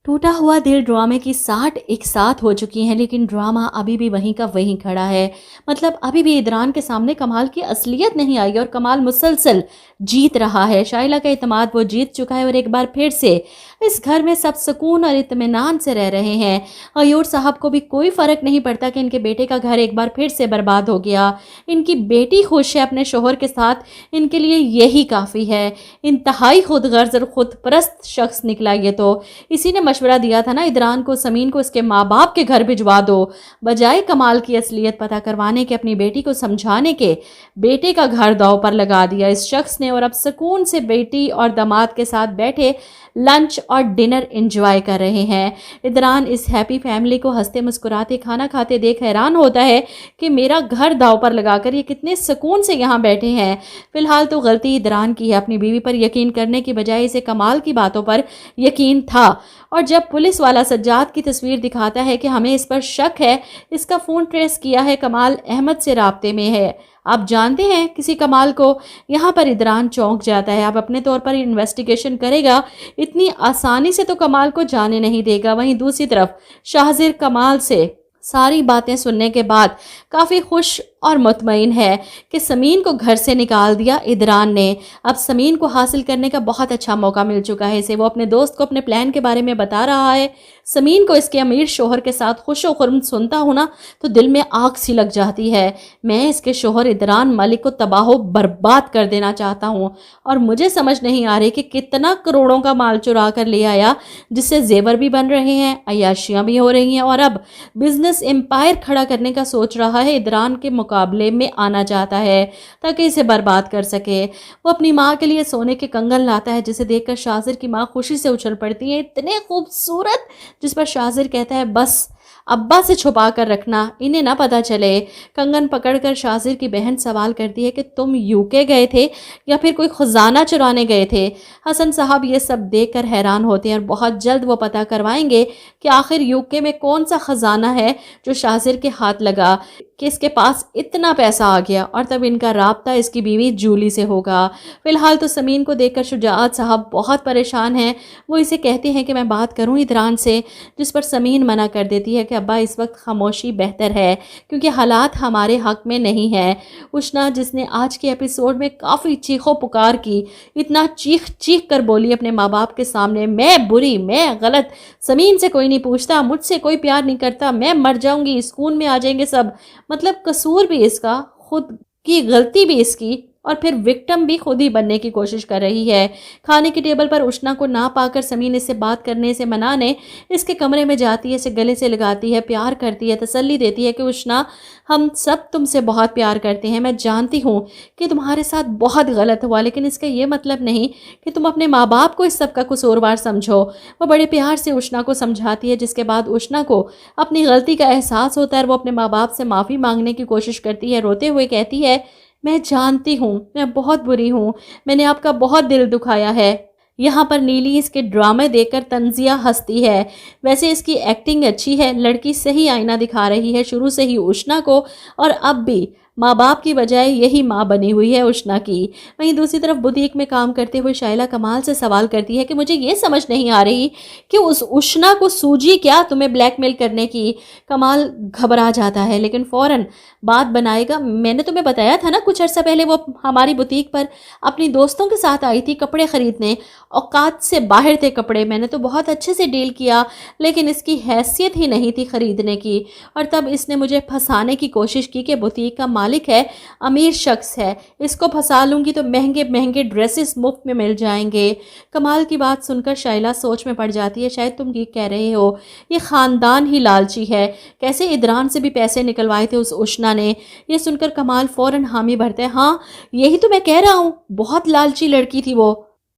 टूटा हुआ दिल ड्रामे की 60 एक साथ हो चुकी हैं, लेकिन ड्रामा अभी भी वहीं का वहीं खड़ा है। मतलब अभी भी इदरान के सामने कमाल की असलियत नहीं आई और कमाल मुसलसल जीत रहा है। शाइला का इत्मीनान वो जीत चुका है और एक बार फिर से इस घर में सब सुकून और इत्मीनान से रह रहे हैं। अयूर साहब को भी कोई फ़र्क नहीं पड़ता कि इनके बेटे का घर एक बार फिर से बर्बाद हो गया। इनकी बेटी खुश है अपने शोहर के साथ, इनके लिए यही काफ़ी है। इंतहाई खुदगर्ज और खुदपरस्त शख्स निकला ये तो। इसी ने मशवरा दिया था ना इदरान को, समीन को उसके माँ बाप के घर भिजवा दो। बजाय कमाल की असलियत पता करवाने के, अपनी बेटी को समझाने के, बेटे का घर दांव पर लगा दिया इस शख्स ने। और अब सुकून से बेटी और दामाद के साथ बैठे लंच और डिनर एंजॉय कर रहे हैं। इदरान इस हैप्पी फैमिली को हंसते मुस्कुराते खाना खाते देख हैरान होता है कि मेरा घर दांव पर लगाकर ये कितने सुकून से यहाँ बैठे हैं। फिलहाल तो गलती इदरान की है, अपनी बीवी पर यकीन करने की बजाय इसे कमाल की बातों पर यकीन था। और जब पुलिस वाला सज्जाद की तस्वीर दिखाता है कि हमें इस पर शक है, इसका फ़ोन ट्रेस किया है, कमाल अहमद से राब्ते में है, आप जानते हैं किसी कमाल को। यहाँ पर इदरान चौंक जाता है। अब अपने तौर पर इन्वेस्टिगेशन करेगा, इतनी आसानी से तो कमाल को जाने नहीं देगा। वहीं दूसरी तरफ शाहज़िर कमाल से सारी बातें सुनने के बाद काफ़ी खुश और मुतमईन है कि समीन को घर से निकाल दिया इदरान ने। अब समीन को हासिल करने का बहुत अच्छा मौका मिल चुका है इसे। वो अपने दोस्त को अपने प्लान के बारे में बता रहा है। समीन को इसके अमीर शोहर के साथ खुश व खुर्म सुनता हूँ ना तो दिल में आग सी लग जाती है। मैं इसके शोहर इदरान मलिक को तबाह बर्बाद कर देना चाहता हूँ और मुझे समझ नहीं आ रही कि कितना करोड़ों का माल चुरा कर ले आया, जिससे जेवर भी बन रहे हैं, अय्याशियाँ भी हो रही हैं और अब बिजनेस एम्पायर खड़ा करने का सोच रहा है। इदरान के मुकाबले में आना चाहता है ताकि इसे बर्बाद कर सके। वो अपनी माँ के लिए सोने के कंगन लाता है, जिसे देखकर शाहज़िर की माँ खुशी से उछल पड़ती है, इतने खूबसूरत, जिस पर शाहज़िर कहता है बस अब्बा से छुपा कर रखना, इन्हें ना पता चले। कंगन पकड़कर शाहज़िर की बहन सवाल करती है कि तुम यूके गए थे या फिर कोई खजाना चुराने गए थे। हसन साहब ये सब देखकर हैरान होते हैं और बहुत जल्द वो पता करवाएंगे कि आखिर यूके में कौन सा खजाना है जो शाहज़िर के हाथ लगा कि इसके पास इतना पैसा आ गया, और तब इनका राब्ता इसकी बीवी जूली से होगा। फिलहाल तो समीन को देखकर शुजाअत साहब बहुत परेशान हैं। वो इसे कहते हैं कि मैं बात करूं इदरान से, जिस पर समीन मना कर देती है कि अब्बा इस वक्त खामोशी बेहतर है क्योंकि हालात हमारे हक में नहीं है। उष्ना, जिसने आज के एपिसोड में काफ़ी चीखों पुकार की, इतना चीख चीख कर बोली अपने माँ बाप के सामने, मैं बुरी, मैं गलत, समीन से कोई नहीं पूछता, मुझसे कोई प्यार नहीं करता, मैं मर जाऊंगी, स्कूल में आ जाएंगे सब। मतलब कसूर भी इसका, खुद की गलती भी इसकी, और फिर विक्टिम भी खुद ही बनने की कोशिश कर रही है। खाने की टेबल पर उष्ना को ना पाकर समीन इससे बात करने से मनाने इसके कमरे में जाती है, इसे गले से लगाती है, प्यार करती है, तसल्ली देती है कि उष्ना हम सब तुमसे बहुत प्यार करते हैं। मैं जानती हूँ कि तुम्हारे साथ बहुत गलत हुआ, लेकिन इसका ये मतलब नहीं कि तुम अपने माँ बाप को इस सब का कसूरवार समझो। वो बड़े प्यार से उष्ना को समझाती है, जिसके बाद उष्ना को अपनी गलती का एहसास होता है और वो अपने माँ बाप से माफ़ी मांगने की कोशिश करती है। रोते हुए कहती है, मैं जानती हूँ मैं बहुत बुरी हूँ, मैंने आपका बहुत दिल दुखाया है। यहाँ पर नीली इसके ड्रामे देखकर तंजिया हंसती है। वैसे इसकी एक्टिंग अच्छी है, लड़की सही आईना दिखा रही है शुरू से ही उष्ना को, और अब भी माँ बाप की बजाय यही माँ बनी हुई है उष्ना की। वहीं दूसरी तरफ बुटीक में काम करते हुए शाइला कमाल से सवाल करती है कि मुझे ये समझ नहीं आ रही कि उस उष्ना को सूझी क्या तुम्हें ब्लैकमेल करने की। कमाल घबरा जाता है लेकिन फ़ौरन बात बनाएगा, मैंने तुम्हें बताया था ना कुछ अर्सा पहले वो हमारी बुटीक पर अपनी दोस्तों के साथ आई थी कपड़े ख़रीदने, औकात से बाहर थे कपड़े, मैंने तो बहुत अच्छे से डील किया, लेकिन इसकी हैसियत ही नहीं थी ख़रीदने की। और तब इसने मुझे फंसाने की कोशिश की कि बुटीक का मालिक है, अमीर शख्स है, इसको फंसा लूँगी तो महंगे महंगे ड्रेसेस मुफ्त में मिल जाएंगे। कमाल की बात सुनकर शाइला सोच में पड़ जाती है, शायद तुम ठीक कह रहे हो, ये ख़ानदान ही लालची है, कैसे इदरान से भी पैसे निकलवाए थे उस उष्ना ने। ये सुनकर कमाल फ़ौरन हामी भरता है, हाँ यही तो मैं कह रहा हूँ, बहुत लालची लड़की थी वो।